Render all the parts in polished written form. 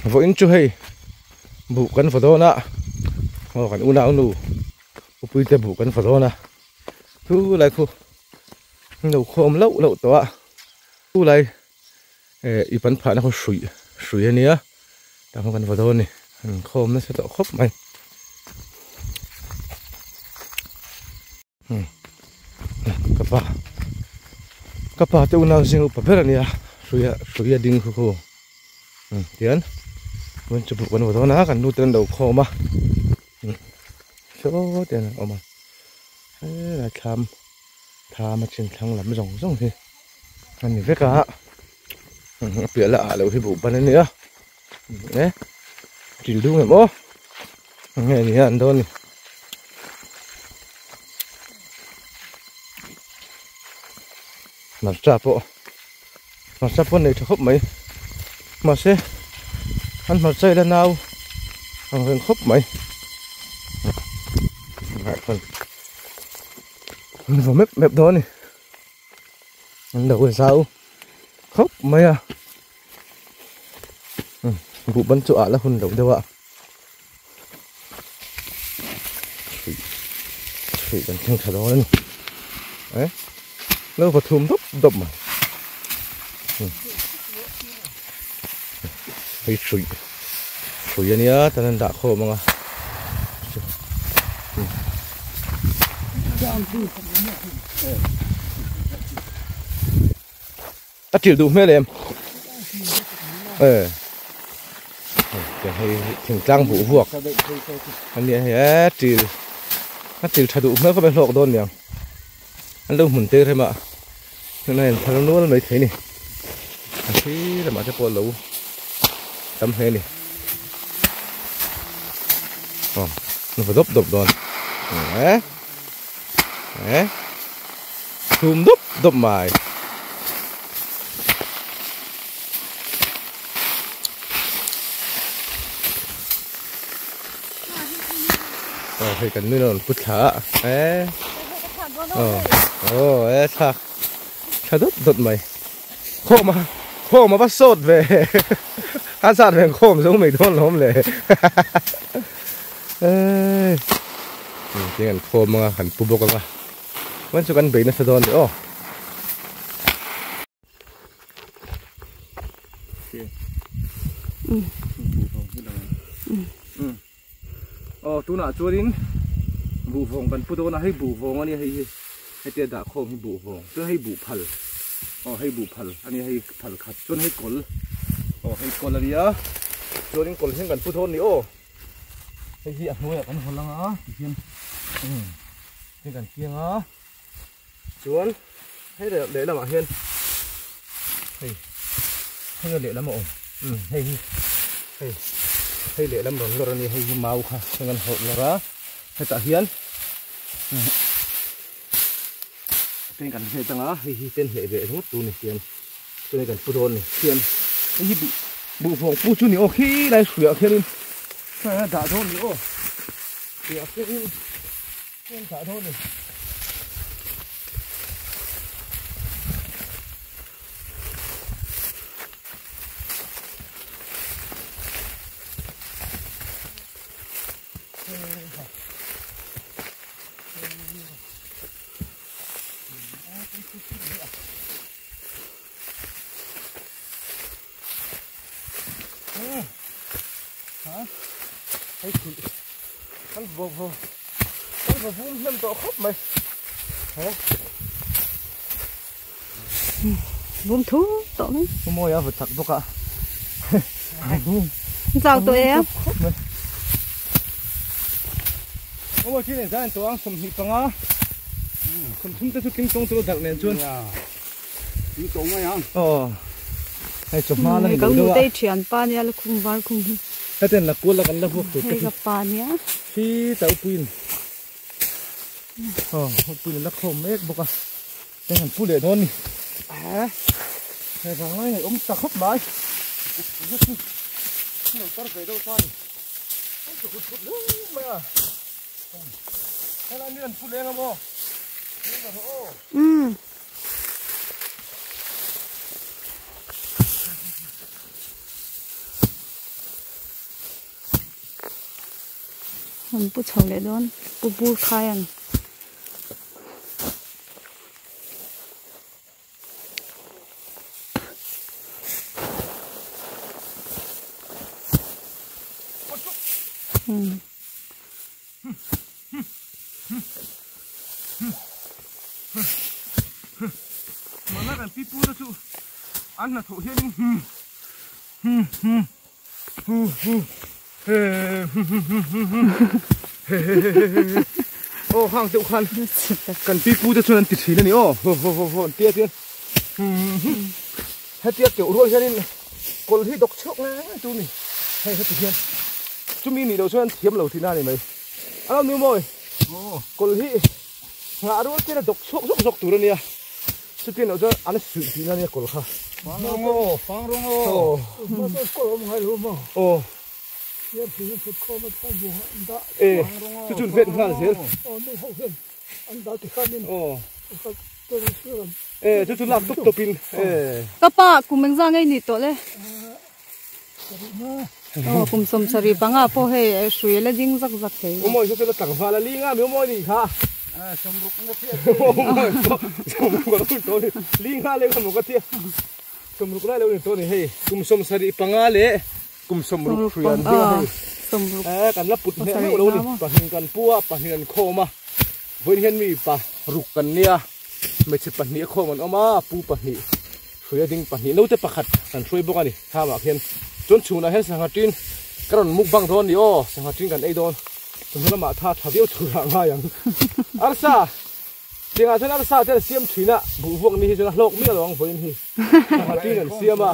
vô in chú hay bù cân phật đó nè còn u nào nụ u bùi tê bù cân phật đó nè thu lại khu nụ khom lậu lậu to thu lại ít bắn phá nó có sủi sủi này á đang không cần phật đó này khom nó sẽ tạo khóc mày capa teu nào sinh up phê này à sủi đinh khu tiền mình chụp quần vào đó ná cần nuôi tên đầu khô mà số tiền mà thế là tham mà trên thang làm rồng rồng thì anh nhìn vết cả bịa lạ là cái bộ ban này nữa đấy chỉ đúng rồi bố nghe gì ăn thôi mặt sáp bộ này thì khóc mấy mà sẽ ăn mặt dây là nào thằng huyền khóc mày ngại phần vào mép đó này ăn đầu là sao khóc mày à vụ bắn chỗ là hôn đầu đâu ạ thủy bắn thằng thằng đó này đấy nó vào thùm thúc đậm mà cái sủi này á, cho nên đã khô mà chịu đủ mấy em hay thằng trang vũ vuộc anh này chịu thật đủ mấy có bên lộc đôn nhỉ anh đâu muốn tê thôi mà cái này thằng nó mới thấy này thế là mà cho con lâu tấm hết này nó phải đốp đòn đấy thùm đốp mài thì cần nuôi nó bứt thả đấy ấy thả đốp mày khô mà bắt sốt về ăn sạt về khô mà giống mình thôn lắm lệ cái khô mà hẳn bù bốc à vẫn cho ăn bể nó sẽ đòn nữa tu nãy chúa đến bù vòng cần bù đâu na hay bù vòng anh hay tiền đã khô hay bù vòng tức hay bù phật hay bù phật anh hay phật khát chúa hay cồn hay cồn là gì á chúa đến cồn xem cần bù thôn nữa hay gì nuôi ở cần hồn lăng á thiên xem cần kiêng á chúa hay để làm mà hiên hay để làm ổn hay để làm rồng rồi này hay màu ha dengan hot lara hay tak hian tên cần hay tăng á hay tên hệ vệ hết tu này tiền cho nên cần phu thôn này tiền cái bụ phòng phu chu nhiều khi này sửa khi lên thả thôn nữa sửa khi lên thả thôn này ăn vô vun lên tổ khóc mày vun thú tổ đấy mua vật thật bốc ạ chào tụi em mua chi này ra tổ ăn sầm hít bằng á sầm thun tới kinh tông tôi đặt nền chuôn đi tông này hả hay chụp hoa lên cái người tây chuyển pa nha là khung var khung cái tên là cua là cái là buộc tụi cái gặp pa nhá khi tàu pin pin là khom ếch bốc à cái thằng phu để thôi nè này vào ngay ông ta khóc mãi nó tao về đâu sao ông tụi phút nữa mày à hay là miền phu đen không ô มันปุ๊ชาวเลยโดนปุ๊บขายอันมาแล้วกันพี่ปูนะชูอันน่ะถูกเฮียนี่โอ้ห้างเจ้าคันกันพี่ปูจะชวนติดฉีนั่นนี่โอ้โหเตี้ยเตี้ยให้เตี้ยเกี่ยวด้วยใช่ไหมคนที่ดกชกนะจูนี่ให้เขาติดเทียนจูมีนี่เราชวนเทียมเราที่หน้านี่ไหมอ้าวนิ้วมวยคนที่งารู้ที่เราดกชกตัวเนี่ยสุดที่เราจะอันนี้สุดที่นั่นเนี่ยคนค่ะฟังรงโอ้มาตัวก็ลงให้รู้มั้งโอ้เนี่ยพี่สุดข้อมันต้องบอกอันดาจุดเวทข้าเสียโอ้นี่เขาเห็นอันดาที่ข้านี่โอ้ก็ตัวเชื่อจุดหลักตุ๊บปินก็ป้ากุมเมงซ่าไงนี่ตัวเลยโอ้กุมสมสรีปังอ่ะพอให้ช่วยแล้วยิงสักเถอะโอ้โมยเขาจะตั้งฟ้าละลิงอ่ะมีโมยนี่ค่ะสมรุกนักเที่ยวโอ้โมยสมรุกก็ตัวนี้ลิงอ่ะเลยกันหมดก็เที่ยวสมรุกได้แล้วนี่ตัวนี้ให้กุมสมสรีปังอ่ะเลยกุมสมรุกเพื่อนที่ให้สมรุกกันรับปุดเนี่ยไม่รู้นี่ปะหินกันปัวปะหินกันโคมาเพื่อนเห็นมีปะรุกกันเนี่ยไม่ใช่ปะเนี่ยโคมันออกมาปูปะนี่ช่วยดิ้งปะนี่นู้จะประคัดกันช่วยบอกกันนี่ข้ามาเห็นจนชูนะให้สังกัดจีนกระดอนมุกบังโดนดิโอสังกัดจีนกันไอ้โดนจนนั้นมาท่าทาเดียวชูหางมาอย่างอาร์ซ่าจริงอ่ะจนอาร์ซ่าจะเสียมชีนะบุพวกนี้จนโลกไม่ระวังฝนนี่สังกัดจีนกันเสียมา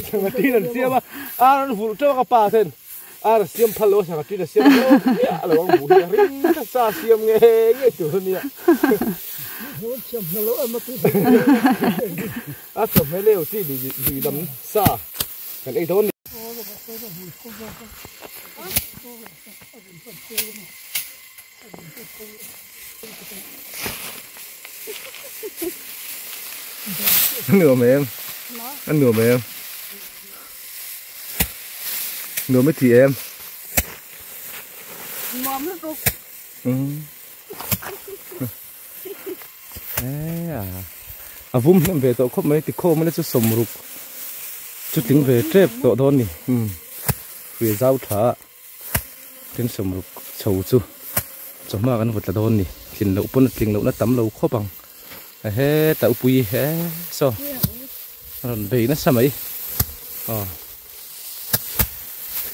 สังกัดจีนกันเสียมาอาร์ฟูเจ้ากับป่าเส้นอาร์เสียมพัลโลสังกัดจีนเสียมโลกเนี่ยระวังบุเรียนจะซาเสียมเงี้ยตัวนี้เชื่อมแล้วมาตัวอาสมัยเลี้ยวที่ดีดำซากันไอ้โดนเหนือไหมอันเหนือไหมเหนือไม่ถี่มอมลูกวุ้มนั่นเวทคบไม่ติดโคมันจะสมรุกจุดถึงเวทเจ็บตัวโดนนี่เวทเจ้าถ่าถึงสมรุกเฉาจูจมากันหมดละโดนนี่กินเหลาปนกินเหลานั่นตำเหลาคบังเฮ้แต่อุปุยเฮ้โซ่เบย์นั่นสมัย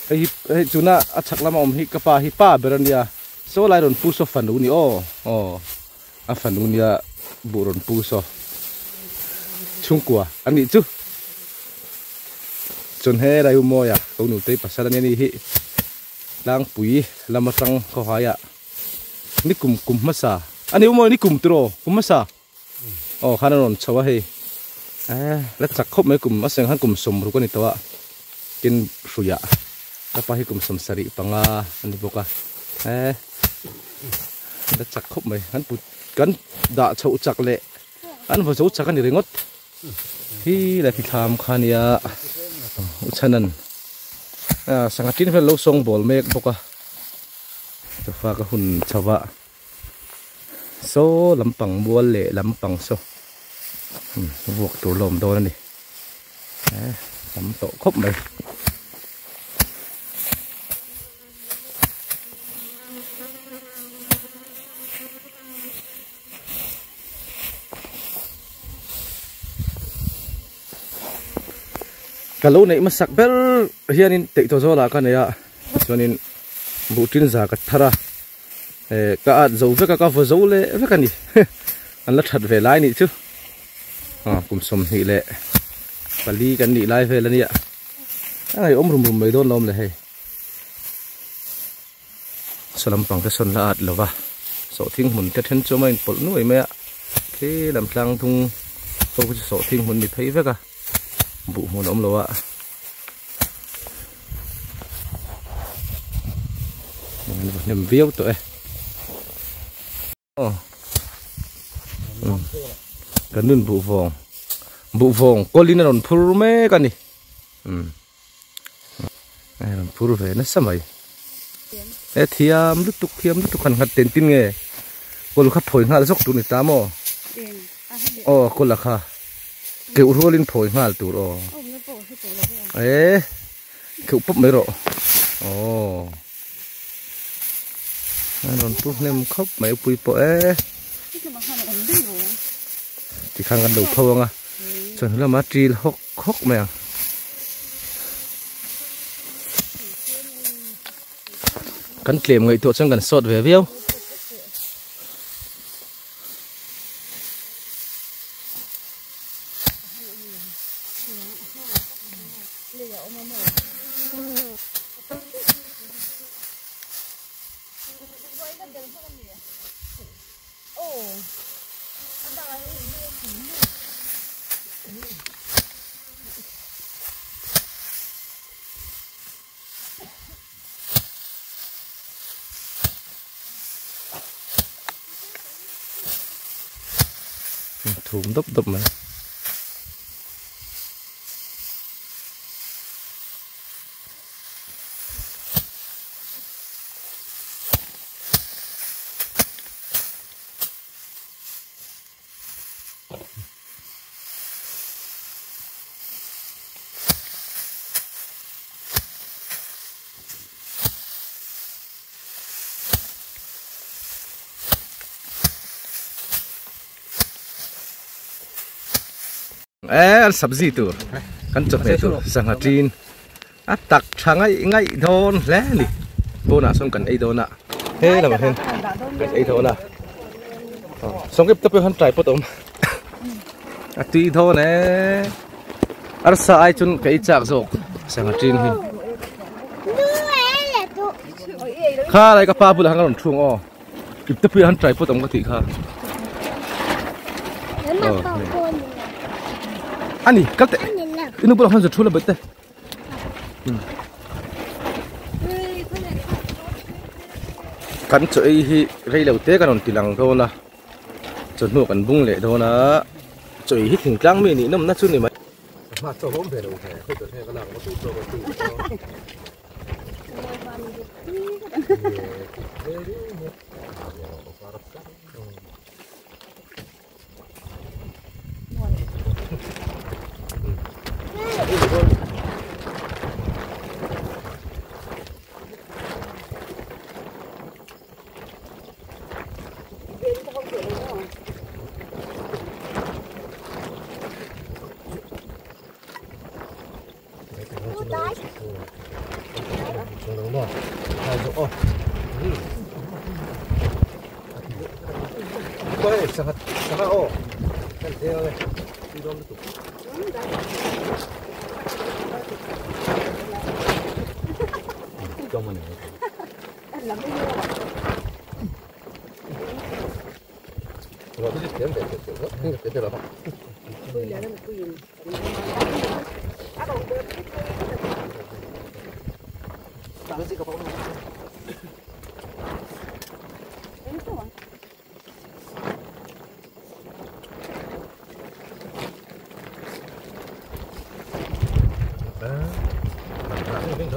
ไอ้จุน่าอัชักละมาอมฮิกป้าฮิป้าเบรันเดียโซ่ลายรอนปูโซฟันดูนี่อ่ะฟันดูนี่บุรอนปูโซชุ่งกัวอันนี้จูจนเฮ้ได้อุโมยะตัวหนูเตยภาษาเนี่ยนี่ฮิล้างปุ๋ยลำมาตั้งข้าวหายะนี่กลุ่มมาซาอันนี้อุโมยนี่กลุ่มตัวกุมมาซาขนาดนั้นชาวเฮแล้วจักคบไหมกลุ่มมาเสียงหันกลุ่มสมรู้กันนี่ตัวกินสุยะแล้วไปให้กลุ่มสมสริปังอันนี้บอกว่าแล้วจักคบไหมหันปุดกันด่าชาวจักเละอันพอชาวจักกันนี่เรื่องดที่แหละพิธามขานียฉะนั้นสังกัดที่เป็นเราส่งบอลเมกบอกว่าจะฝากหุ่นชาวะโซ่ลำปังบัวเละลำปังโซ่บวกตัวลมโดนนี่ลำโตครบเลยkalau naik masak bel hianin tek to zola kan ya chuanin butin za ka thara ka at zo ve ka vo zo le ve kan ni an la that ve lai ni chu kum som hi le pali kan ni lai ve la ni ai om rum mai don lom le he salam pang ka son la at lova so thing mun ka then chu mai pol nuai me ke lam tlang thung to ku so thing mun ni thei ve ka bụ một ống lúa ạ, niềm viêu tụi, cái nương bụ vòng, có linh là phun mê cái này, phun về nó sao mày, thiam lu tuk kan ten tin nge kol kha phoi ngal jok tu ni tamo kol la kha ke urolin phoi ngal tu ro ke upop mai ro non tu nem khop mai pui po thì khangกันดูพวงอ่ะส่วนเรามาจีลหกแมงกันเกลี่ยมไงตัวจังกันสดเวียวถุงดบๆมาसब्जी तो कंचक ने तो संगठिन तक छंgai धोन ले नि बोना सों kan ei dona he la ma hen kan ei dona song kep to pe han trai potom ati thon e ar sa ai chun kai chak jok sangatin hi kha lai ka pa bul hangal thung o kip to pe han trai potom ka thi kha ani kalte inu bul han thula bete kan choi hi rei lo te kan on tilang thona chon nu kan bung le thona choi hi thing tlang mi ni nom na chu ni mai ma cho hom ve lo the khoi to the ka lang ma tu cho ba tu sangat oh kan dia di dalam itu kamu ni kalau tu dia ambil tu dia apa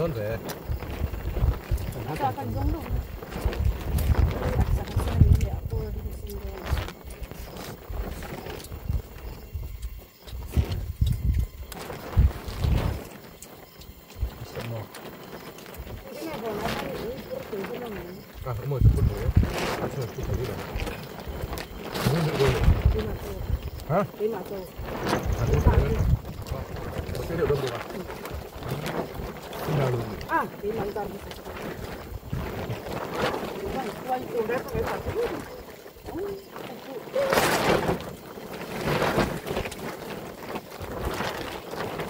hơn về một chút nữa hả? Ah, di lantar bisa. Wah, itu udah pakai satu.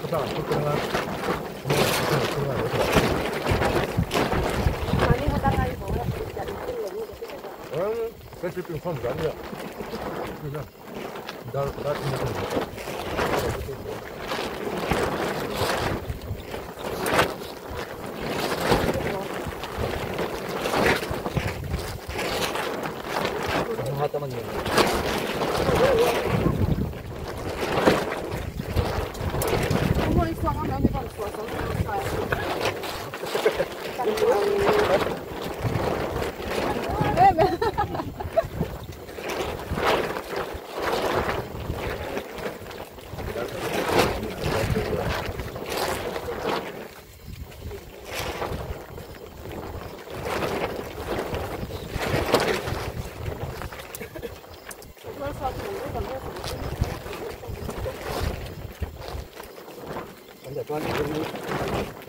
Betul, betul. Mani hotan lagi bawa dari itu lagi. Saya cipin form kan ya. Bisa. Dar ini. Teman-teman. Boleh suara mana ni kalau suara. มันจะก้อนนี้ผ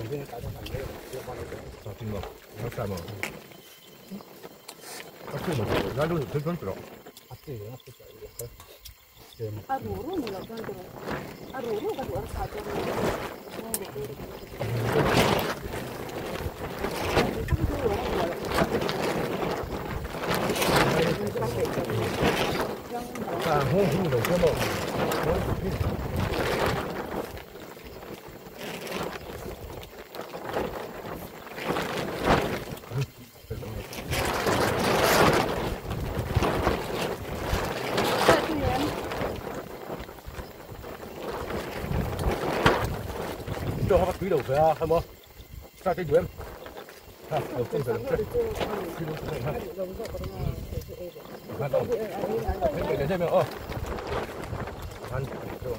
มที่ขายต้องหันเลยเรียกว่าอะไร จริงบ่รักษาบ่ก็คือบ่แล้วดูถึงต้นตรอก อัดที่นะที่จะเรียกเขาเจอ Aruru ni lah kan tu. Aruru kan tu harus ada. hung đầu cái bộ cho họ quý đầu về không không ra cái đuôi đầu tiên phải làm cái cái xem ô ăn đồ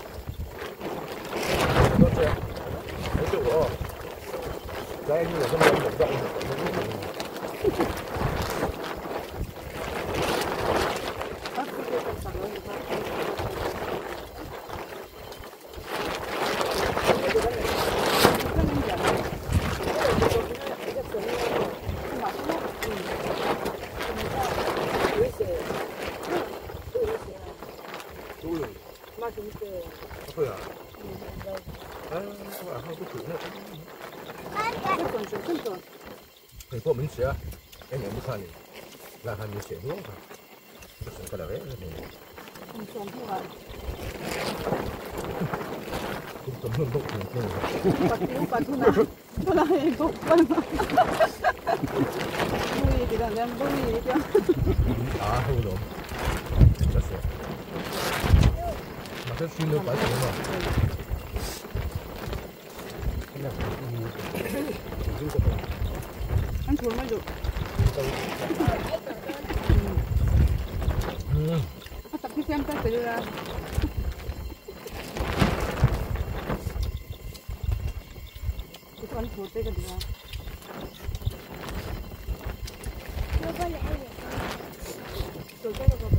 nó sẽ cái chỗ ô cái như là cái này một dạng thôi à? Không có thử nữa. Thầy cô mình sẽ em nhận bức hình là hình mình sẽ hướng hả? Cái đó đấy này. Cũng tầm hơn bốc này. Bắt tu na. Tu na bốc con. Bui thì đang đem bui chứ. Không rồi. Cái xin được phải rồi mà. Anh thua mới được. Tập cái xem cái từ ra. Cái con thua tới cái gì à? Tôi có lẽ vậy. Tôi có được rồi.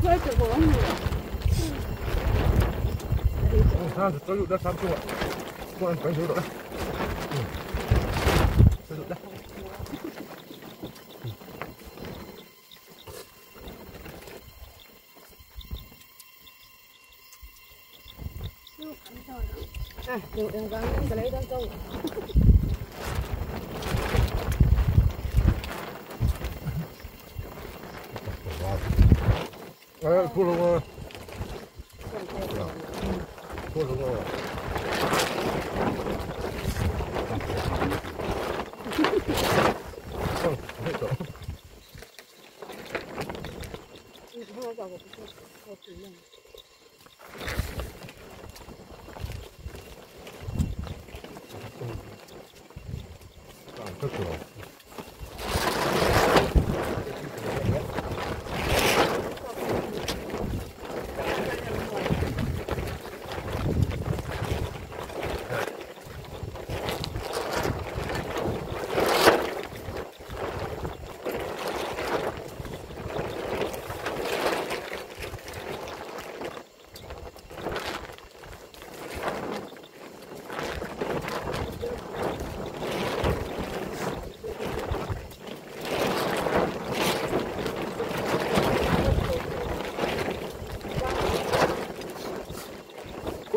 Tôi sẽ có người. Sao tôi dụ ra sao chưa ạ? Con phải dụ đó. Tôi dụ ra. Đừng gắng cái lấy đó câu. Cô luôn rồi. Cô luôn rồi. Rất rồi.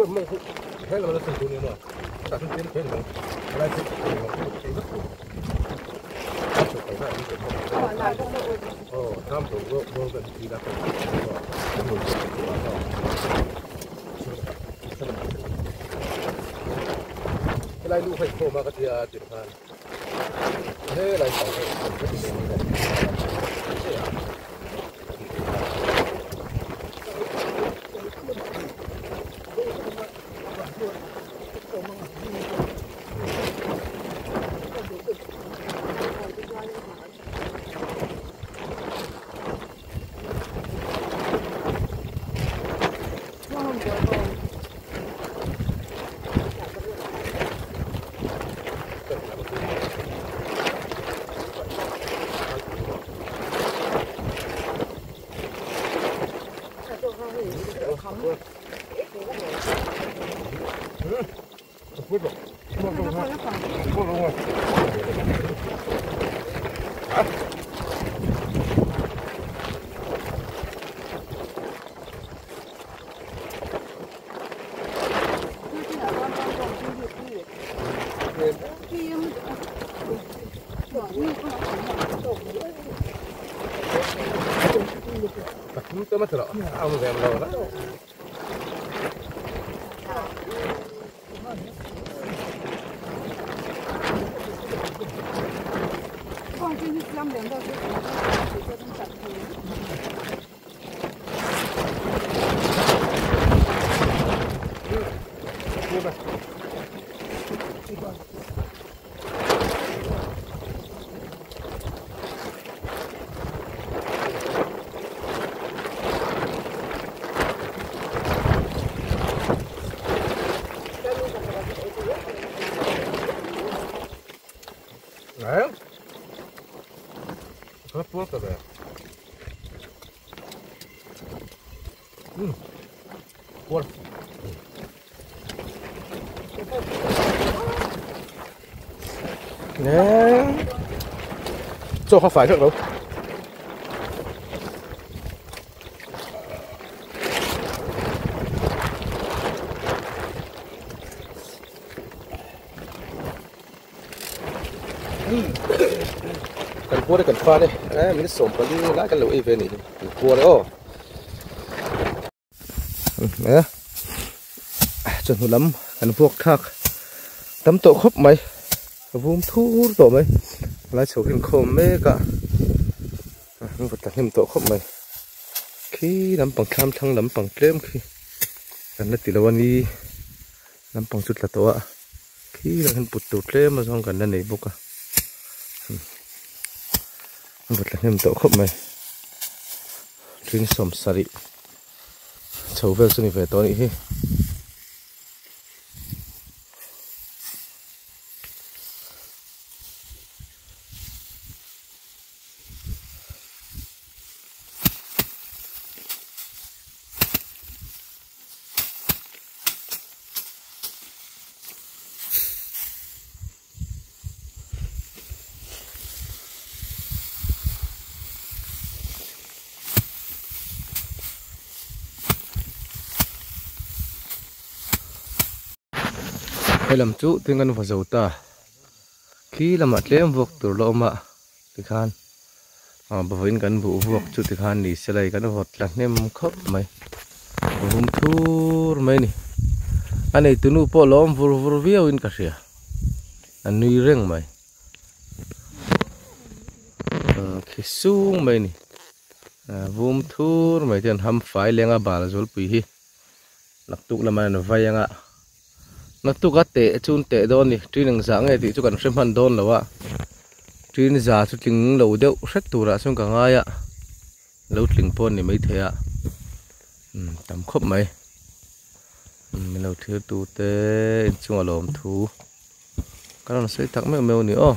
Mình thế là nó thành tụ nữa, cả thân tiến thế này, lại thế thì rất cool. Phải là như thế. Tham thủ vô gần thì đã phải cái này đủ phải khô mà cái gì tuyệt vời. Thế lại phải Quất rồi. Buông nó rồi. còn nó còn Buông rồi. Chúng tôi mất rồi, ông về rồi đó. con cái nước lâm đến đâu cái Đấy. Rất tốt rồi đấy. Cuốn. Nè. Cho không phải được đâu. Cần cua đây cần pha đây, đấy mình sổm vào đi lá cái lưỡi về này, cua đấy ô, đấy, chuẩn một lắm, cần vuông khác, tấm tổ khớp mày, vuông thu tổ mày, lá sầu hình khom mê cả, mình phải tận thêm tổ khớp mày, khi nắm bằng cam thăng nắm bằng kem khi, cần là tỷ lệวันนี้nắm bằng chút là tổ, khi là hình bụt tổ kem mà xong cần là này bốc à. Vật là nem tổ khóc mày chuyên xóm sari chầu về xuân về tối đi hay làm chú tiếng ngân vào dầu ta khi làm mặt lem vuộc từ lỗ mạ từ khan bởi vì gần vụ vuộc chú từ khan thì sẽ lấy cái vật là nem khớp mày hôm thu mày nè anh ấy từ nụ po lom vur vur viêu in cả sỉa anh nuôi riêng mày khi sung mày nè hôm thu mày thì anh hâm phải lên à bà là rồi bì hi lạc tụ là mày nó vay anh ạ nó tu cái tệ chun tệ đòn đi trên đường sáng này thì chú cần xem phần đòn là trên giá chú tính lâu đeo rất tù ra xong cả ngay ạ lâu tính pon thì mấy thế ạ tầm khớp mấy mình lâu thiếu tu tê chung là lồm thú cái nó sẽ thắng mèo mèo nữa